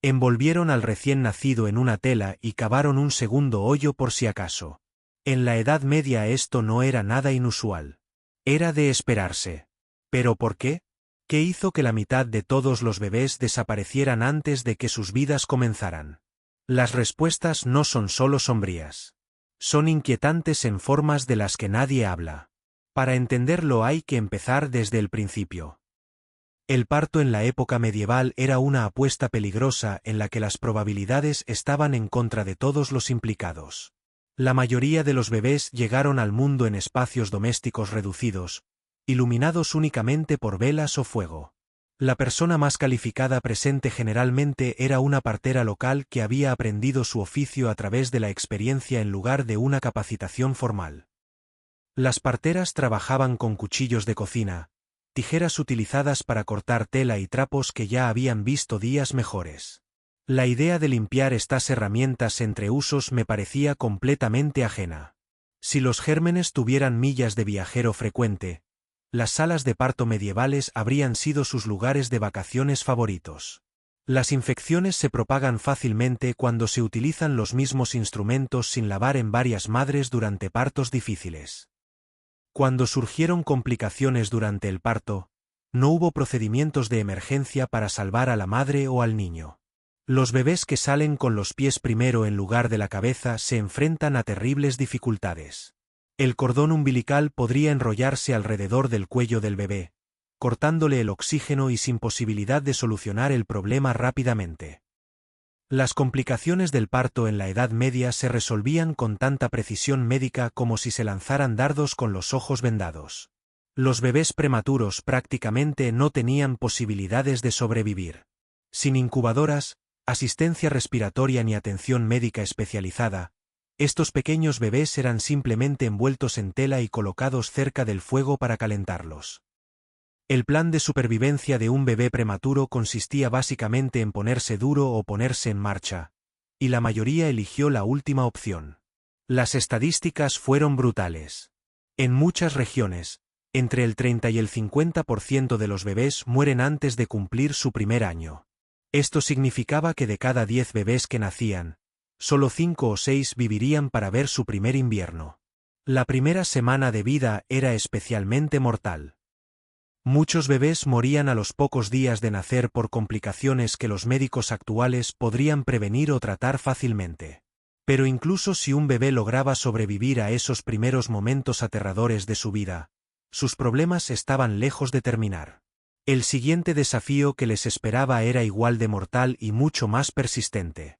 Envolvieron al recién nacido en una tela y cavaron un segundo hoyo por si acaso. En la Edad Media esto no era nada inusual. Era de esperarse. ¿Pero por qué? ¿Qué hizo que la mitad de todos los bebés desaparecieran antes de que sus vidas comenzaran? Las respuestas no son solo sombrías. Son inquietantes en formas de las que nadie habla. Para entenderlo hay que empezar desde el principio. El parto en la época medieval era una apuesta peligrosa en la que las probabilidades estaban en contra de todos los implicados. La mayoría de los bebés llegaron al mundo en espacios domésticos reducidos, iluminados únicamente por velas o fuego. La persona más calificada presente generalmente era una partera local que había aprendido su oficio a través de la experiencia en lugar de una capacitación formal. Las parteras trabajaban con cuchillos de cocina, tijeras utilizadas para cortar tela y trapos que ya habían visto días mejores. La idea de limpiar estas herramientas entre usos me parecía completamente ajena. Si los gérmenes tuvieran millas de viajero frecuente, las salas de parto medievales habrían sido sus lugares de vacaciones favoritos. Las infecciones se propagan fácilmente cuando se utilizan los mismos instrumentos sin lavar en varias madres durante partos difíciles. Cuando surgieron complicaciones durante el parto, no hubo procedimientos de emergencia para salvar a la madre o al niño. Los bebés que salen con los pies primero en lugar de la cabeza se enfrentan a terribles dificultades. El cordón umbilical podría enrollarse alrededor del cuello del bebé, cortándole el oxígeno y sin posibilidad de solucionar el problema rápidamente. Las complicaciones del parto en la Edad Media se resolvían con tanta precisión médica como si se lanzaran dardos con los ojos vendados. Los bebés prematuros prácticamente no tenían posibilidades de sobrevivir. Sin incubadoras, asistencia respiratoria ni atención médica especializada, estos pequeños bebés eran simplemente envueltos en tela y colocados cerca del fuego para calentarlos. El plan de supervivencia de un bebé prematuro consistía básicamente en ponerse duro o ponerse en marcha, y la mayoría eligió la última opción. Las estadísticas fueron brutales. En muchas regiones, entre el 30 y el 50% de los bebés mueren antes de cumplir su primer año. Esto significaba que de cada 10 bebés que nacían, solo 5 o 6 vivirían para ver su primer invierno. La primera semana de vida era especialmente mortal. Muchos bebés morían a los pocos días de nacer por complicaciones que los médicos actuales podrían prevenir o tratar fácilmente. Pero incluso si un bebé lograba sobrevivir a esos primeros momentos aterradores de su vida, sus problemas estaban lejos de terminar. El siguiente desafío que les esperaba era igual de mortal y mucho más persistente.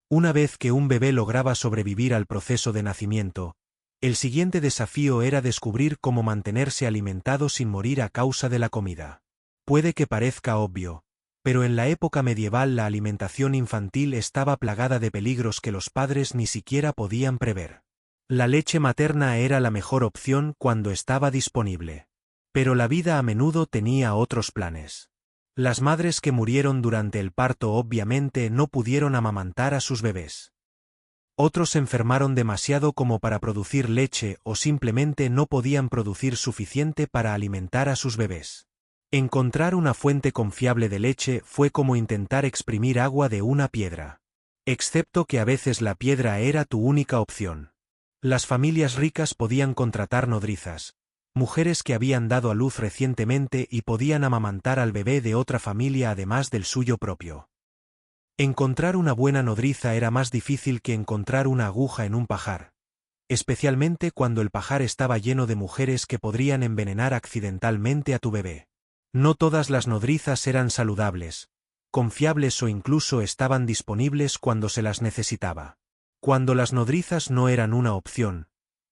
Una vez que un bebé lograba sobrevivir al proceso de nacimiento, el siguiente desafío era descubrir cómo mantenerse alimentado sin morir a causa de la comida. Puede que parezca obvio, pero en la época medieval la alimentación infantil estaba plagada de peligros que los padres ni siquiera podían prever. La leche materna era la mejor opción cuando estaba disponible. Pero la vida a menudo tenía otros planes. Las madres que murieron durante el parto obviamente no pudieron amamantar a sus bebés. Otros se enfermaron demasiado como para producir leche o simplemente no podían producir suficiente para alimentar a sus bebés. Encontrar una fuente confiable de leche fue como intentar exprimir agua de una piedra. Excepto que a veces la piedra era tu única opción. Las familias ricas podían contratar nodrizas, mujeres que habían dado a luz recientemente y podían amamantar al bebé de otra familia además del suyo propio. Encontrar una buena nodriza era más difícil que encontrar una aguja en un pajar, especialmente cuando el pajar estaba lleno de mujeres que podrían envenenar accidentalmente a tu bebé. No todas las nodrizas eran saludables, confiables o incluso estaban disponibles cuando se las necesitaba. Cuando las nodrizas no eran una opción,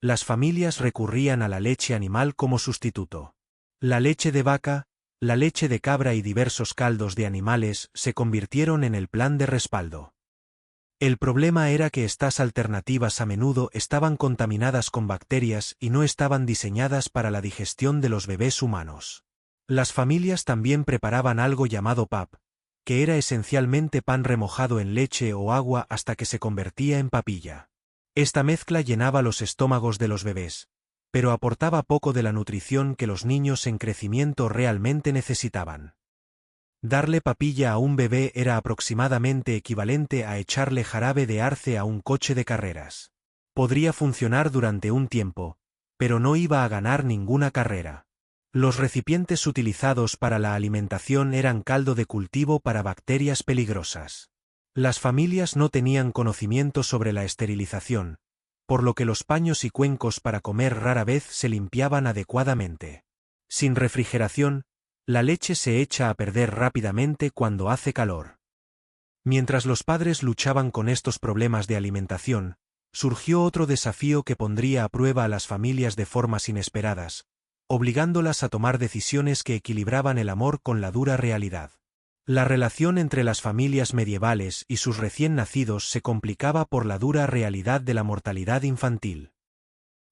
las familias recurrían a la leche animal como sustituto. La leche de vaca, la leche de cabra y diversos caldos de animales se convirtieron en el plan de respaldo. El problema era que estas alternativas a menudo estaban contaminadas con bacterias y no estaban diseñadas para la digestión de los bebés humanos. Las familias también preparaban algo llamado pap, que era esencialmente pan remojado en leche o agua hasta que se convertía en papilla. Esta mezcla llenaba los estómagos de los bebés, pero aportaba poco de la nutrición que los niños en crecimiento realmente necesitaban. Darle papilla a un bebé era aproximadamente equivalente a echarle jarabe de arce a un coche de carreras. Podría funcionar durante un tiempo, pero no iba a ganar ninguna carrera. Los recipientes utilizados para la alimentación eran caldo de cultivo para bacterias peligrosas. Las familias no tenían conocimiento sobre la esterilización, por lo que los paños y cuencos para comer rara vez se limpiaban adecuadamente. Sin refrigeración, la leche se echa a perder rápidamente cuando hace calor. Mientras los padres luchaban con estos problemas de alimentación, surgió otro desafío que pondría a prueba a las familias de formas inesperadas, obligándolas a tomar decisiones que equilibraban el amor con la dura realidad. La relación entre las familias medievales y sus recién nacidos se complicaba por la dura realidad de la mortalidad infantil.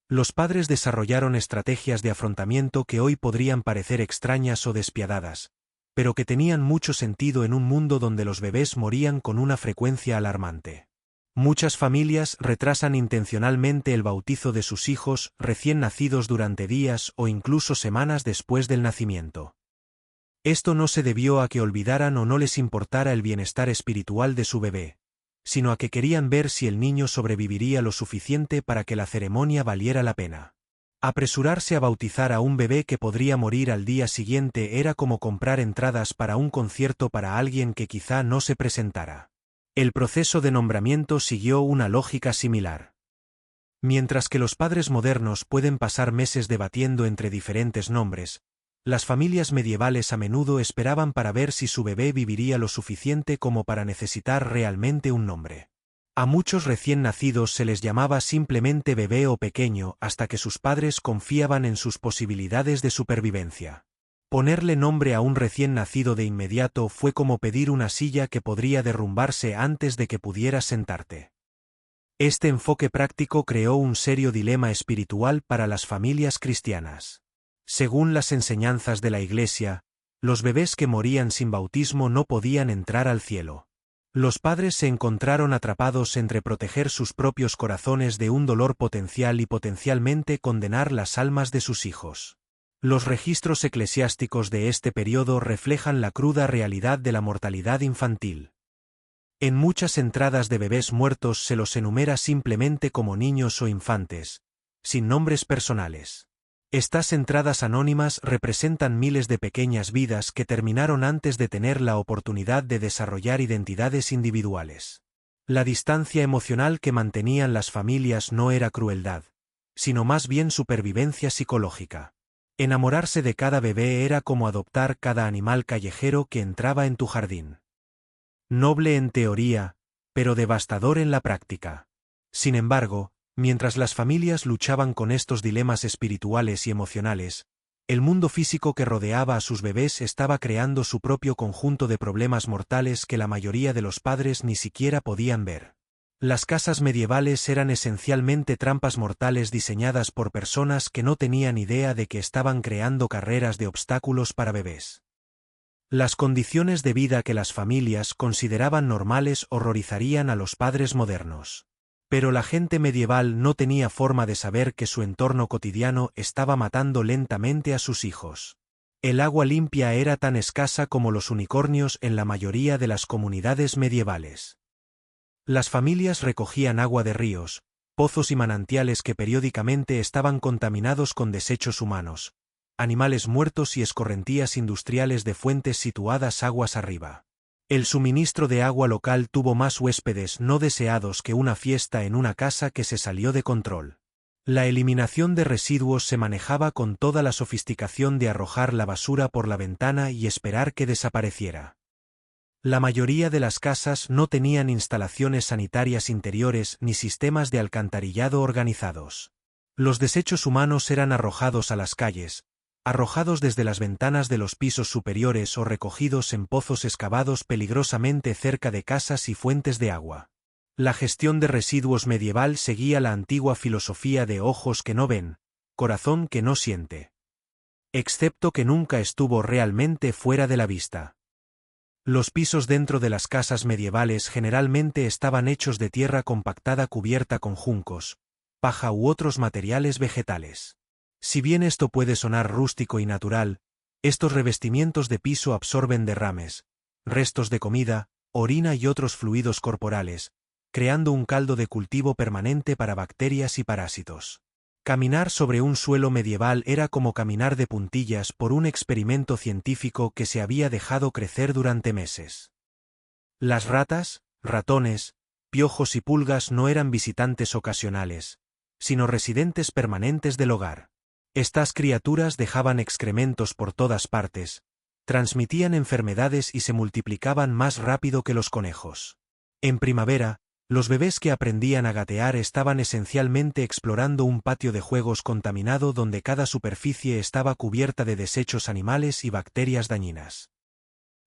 Los padres desarrollaron estrategias de afrontamiento que hoy podrían parecer extrañas o despiadadas, pero que tenían mucho sentido en un mundo donde los bebés morían con una frecuencia alarmante. Muchas familias retrasan intencionalmente el bautizo de sus hijos recién nacidos durante días o incluso semanas después del nacimiento. Esto no se debió a que olvidaran o no les importara el bienestar espiritual de su bebé, sino a que querían ver si el niño sobreviviría lo suficiente para que la ceremonia valiera la pena. Apresurarse a bautizar a un bebé que podría morir al día siguiente era como comprar entradas para un concierto para alguien que quizá no se presentara. El proceso de nombramiento siguió una lógica similar. Mientras que los padres modernos pueden pasar meses debatiendo entre diferentes nombres, las familias medievales a menudo esperaban para ver si su bebé viviría lo suficiente como para necesitar realmente un nombre. A muchos recién nacidos se les llamaba simplemente bebé o pequeño hasta que sus padres confiaban en sus posibilidades de supervivencia. Ponerle nombre a un recién nacido de inmediato fue como pedir una silla que podría derrumbarse antes de que pudieras sentarte. Este enfoque práctico creó un serio dilema espiritual para las familias cristianas. Según las enseñanzas de la Iglesia, los bebés que morían sin bautismo no podían entrar al cielo. Los padres se encontraron atrapados entre proteger sus propios corazones de un dolor potencial y potencialmente condenar las almas de sus hijos. Los registros eclesiásticos de este periodo reflejan la cruda realidad de la mortalidad infantil. En muchas entradas de bebés muertos se los enumera simplemente como niños o infantes, sin nombres personales. Estas entradas anónimas representan miles de pequeñas vidas que terminaron antes de tener la oportunidad de desarrollar identidades individuales. La distancia emocional que mantenían las familias no era crueldad, sino más bien supervivencia psicológica. Enamorarse de cada bebé era como adoptar cada animal callejero que entraba en tu jardín. Noble en teoría, pero devastador en la práctica. Sin embargo, mientras las familias luchaban con estos dilemas espirituales y emocionales, el mundo físico que rodeaba a sus bebés estaba creando su propio conjunto de problemas mortales que la mayoría de los padres ni siquiera podían ver. Las casas medievales eran esencialmente trampas mortales diseñadas por personas que no tenían idea de que estaban creando carreras de obstáculos para bebés. Las condiciones de vida que las familias consideraban normales horrorizarían a los padres modernos. Pero la gente medieval no tenía forma de saber que su entorno cotidiano estaba matando lentamente a sus hijos. El agua limpia era tan escasa como los unicornios en la mayoría de las comunidades medievales. Las familias recogían agua de ríos, pozos y manantiales que periódicamente estaban contaminados con desechos humanos, animales muertos y escorrentías industriales de fuentes situadas aguas arriba. El suministro de agua local tuvo más huéspedes no deseados que una fiesta en una casa que se salió de control. La eliminación de residuos se manejaba con toda la sofisticación de arrojar la basura por la ventana y esperar que desapareciera. La mayoría de las casas no tenían instalaciones sanitarias interiores ni sistemas de alcantarillado organizados. Los desechos humanos eran arrojados a las calles, arrojados desde las ventanas de los pisos superiores o recogidos en pozos excavados peligrosamente cerca de casas y fuentes de agua. La gestión de residuos medieval seguía la antigua filosofía de ojos que no ven, corazón que no siente. Excepto que nunca estuvo realmente fuera de la vista. Los pisos dentro de las casas medievales generalmente estaban hechos de tierra compactada cubierta con juncos, paja u otros materiales vegetales. Si bien esto puede sonar rústico y natural, Estos revestimientos de piso absorben derrames, restos de comida, orina y otros fluidos corporales, creando un caldo de cultivo permanente para bacterias y parásitos. Caminar sobre un suelo medieval era como caminar de puntillas por un experimento científico que se había dejado crecer durante meses. Las ratas, ratones, piojos y pulgas no eran visitantes ocasionales, sino residentes permanentes del hogar. Estas criaturas dejaban excrementos por todas partes, transmitían enfermedades y se multiplicaban más rápido que los conejos. En primavera, los bebés que aprendían a gatear estaban esencialmente explorando un patio de juegos contaminado donde cada superficie estaba cubierta de desechos animales y bacterias dañinas.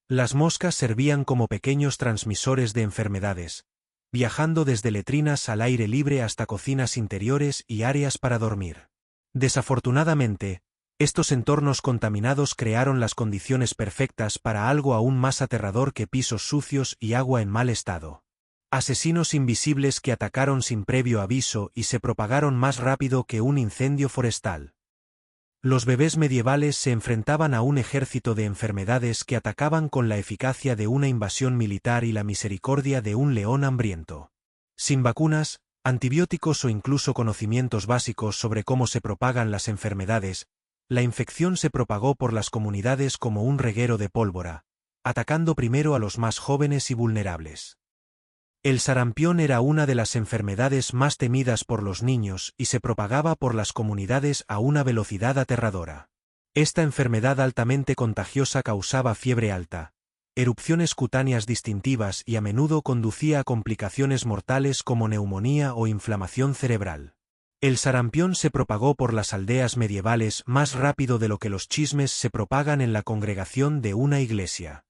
Las moscas servían como pequeños transmisores de enfermedades, viajando desde letrinas al aire libre hasta cocinas interiores y áreas para dormir. Desafortunadamente, estos entornos contaminados crearon las condiciones perfectas para algo aún más aterrador que pisos sucios y agua en mal estado. Asesinos invisibles que atacaron sin previo aviso y se propagaron más rápido que un incendio forestal. Los bebés medievales se enfrentaban a un ejército de enfermedades que atacaban con la eficacia de una invasión militar y la misericordia de un león hambriento. Sin vacunas, antibióticos o incluso conocimientos básicos sobre cómo se propagan las enfermedades, la infección se propagó por las comunidades como un reguero de pólvora, atacando primero a los más jóvenes y vulnerables. El sarampión era una de las enfermedades más temidas por los niños y se propagaba por las comunidades a una velocidad aterradora. Esta enfermedad altamente contagiosa causaba fiebre alta, erupciones cutáneas distintivas y a menudo conducía a complicaciones mortales como neumonía o inflamación cerebral. El sarampión se propagó por las aldeas medievales más rápido de lo que los chismes se propagan en la congregación de una iglesia.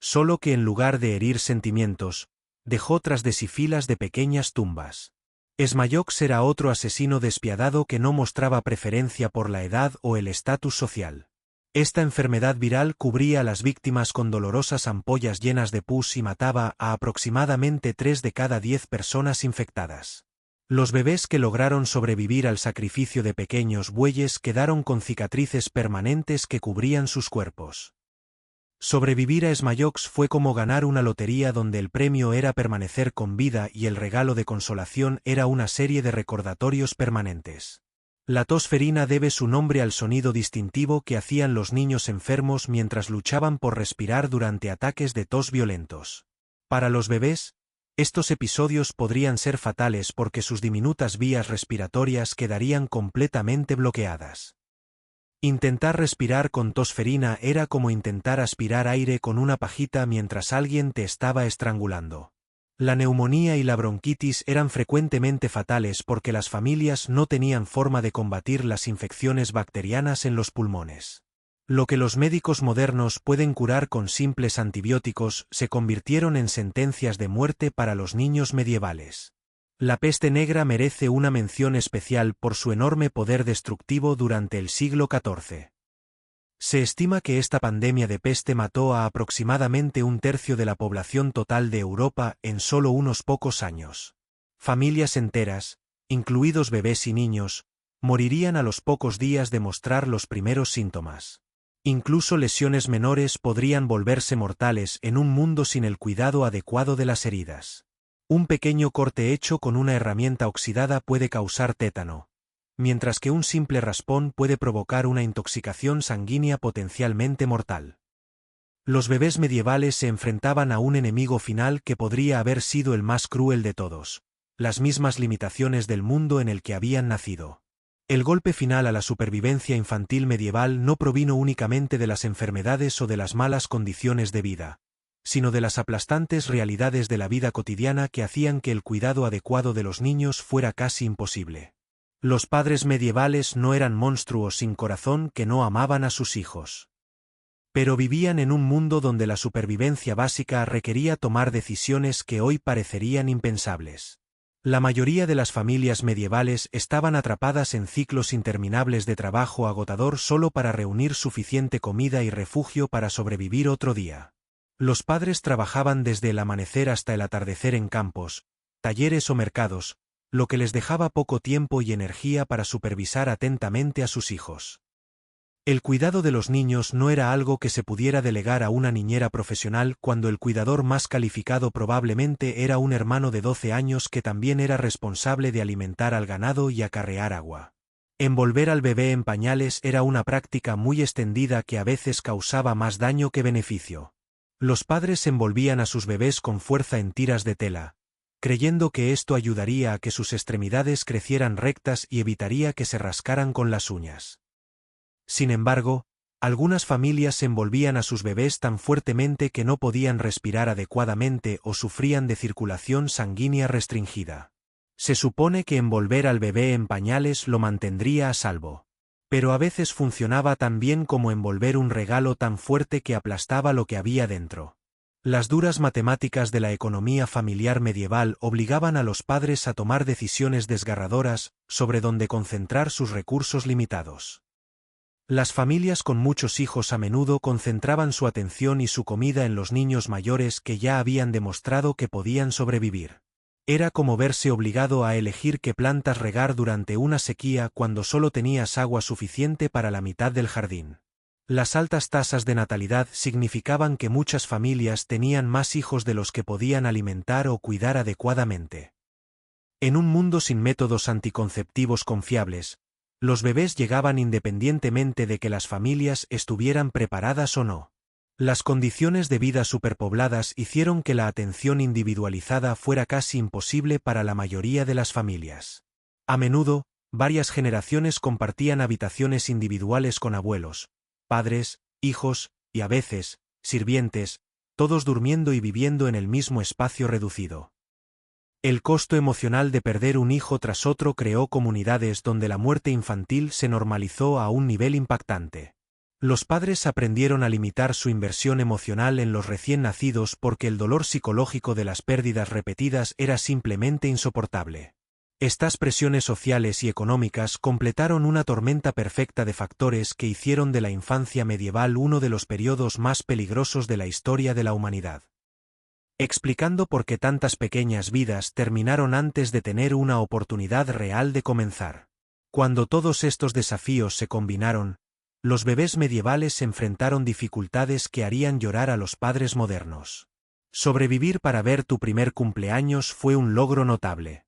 Solo que en lugar de herir sentimientos, dejó tras de sí filas de pequeñas tumbas. Smayox era otro asesino despiadado que no mostraba preferencia por la edad o el estatus social. Esta enfermedad viral cubría a las víctimas con dolorosas ampollas llenas de pus y mataba a aproximadamente 3 de cada 10 personas infectadas. Los bebés que lograron sobrevivir al sacrificio de pequeños bueyes quedaron con cicatrices permanentes que cubrían sus cuerpos. Sobrevivir a Smayox fue como ganar una lotería donde el premio era permanecer con vida y el regalo de consolación era una serie de recordatorios permanentes. La tos ferina debe su nombre al sonido distintivo que hacían los niños enfermos mientras luchaban por respirar durante ataques de tos violentos. Para los bebés, estos episodios podrían ser fatales porque sus diminutas vías respiratorias quedarían completamente bloqueadas. Intentar respirar con tos ferina era como intentar aspirar aire con una pajita mientras alguien te estaba estrangulando. La neumonía y la bronquitis eran frecuentemente fatales porque las familias no tenían forma de combatir las infecciones bacterianas en los pulmones. Lo que los médicos modernos pueden curar con simples antibióticos se convirtieron en sentencias de muerte para los niños medievales. La peste negra merece una mención especial por su enorme poder destructivo durante el siglo XIV. Se estima que esta pandemia de peste mató a aproximadamente un tercio de la población total de Europa en solo unos pocos años. Familias enteras, incluidos bebés y niños, morirían a los pocos días de mostrar los primeros síntomas. Incluso lesiones menores podrían volverse mortales en un mundo sin el cuidado adecuado de las heridas. Un pequeño corte hecho con una herramienta oxidada puede causar tétano, mientras que un simple raspón puede provocar una intoxicación sanguínea potencialmente mortal. Los bebés medievales se enfrentaban a un enemigo final que podría haber sido el más cruel de todos, las mismas limitaciones del mundo en el que habían nacido. El golpe final a la supervivencia infantil medieval no provino únicamente de las enfermedades o de las malas condiciones de vida, sino de las aplastantes realidades de la vida cotidiana que hacían que el cuidado adecuado de los niños fuera casi imposible. Los padres medievales no eran monstruos sin corazón que no amaban a sus hijos. Pero vivían en un mundo donde la supervivencia básica requería tomar decisiones que hoy parecerían impensables. La mayoría de las familias medievales estaban atrapadas en ciclos interminables de trabajo agotador solo para reunir suficiente comida y refugio para sobrevivir otro día. Los padres trabajaban desde el amanecer hasta el atardecer en campos, talleres o mercados, lo que les dejaba poco tiempo y energía para supervisar atentamente a sus hijos. El cuidado de los niños no era algo que se pudiera delegar a una niñera profesional cuando el cuidador más calificado probablemente era un hermano de 12 años que también era responsable de alimentar al ganado y acarrear agua. Envolver al bebé en pañales era una práctica muy extendida que a veces causaba más daño que beneficio. Los padres envolvían a sus bebés con fuerza en tiras de tela, creyendo que esto ayudaría a que sus extremidades crecieran rectas y evitaría que se rascaran con las uñas. Sin embargo, algunas familias envolvían a sus bebés tan fuertemente que no podían respirar adecuadamente o sufrían de circulación sanguínea restringida. Se supone que envolver al bebé en pañales lo mantendría a salvo. Pero a veces funcionaba tan bien como envolver un regalo tan fuerte que aplastaba lo que había dentro. Las duras matemáticas de la economía familiar medieval obligaban a los padres a tomar decisiones desgarradoras sobre dónde concentrar sus recursos limitados. Las familias con muchos hijos a menudo concentraban su atención y su comida en los niños mayores que ya habían demostrado que podían sobrevivir. Era como verse obligado a elegir qué plantas regar durante una sequía cuando solo tenías agua suficiente para la mitad del jardín. Las altas tasas de natalidad significaban que muchas familias tenían más hijos de los que podían alimentar o cuidar adecuadamente. En un mundo sin métodos anticonceptivos confiables, los bebés llegaban independientemente de que las familias estuvieran preparadas o no. Las condiciones de vida superpobladas hicieron que la atención individualizada fuera casi imposible para la mayoría de las familias. A menudo, varias generaciones compartían habitaciones individuales con abuelos, padres, hijos, y a veces, sirvientes, todos durmiendo y viviendo en el mismo espacio reducido. El costo emocional de perder un hijo tras otro creó comunidades donde la muerte infantil se normalizó a un nivel impactante. Los padres aprendieron a limitar su inversión emocional en los recién nacidos porque el dolor psicológico de las pérdidas repetidas era simplemente insoportable. Estas presiones sociales y económicas completaron una tormenta perfecta de factores que hicieron de la infancia medieval uno de los periodos más peligrosos de la historia de la humanidad. Explicando por qué tantas pequeñas vidas terminaron antes de tener una oportunidad real de comenzar. Cuando todos estos desafíos se combinaron, los bebés medievales enfrentaron dificultades que harían llorar a los padres modernos. Sobrevivir para ver tu primer cumpleaños fue un logro notable.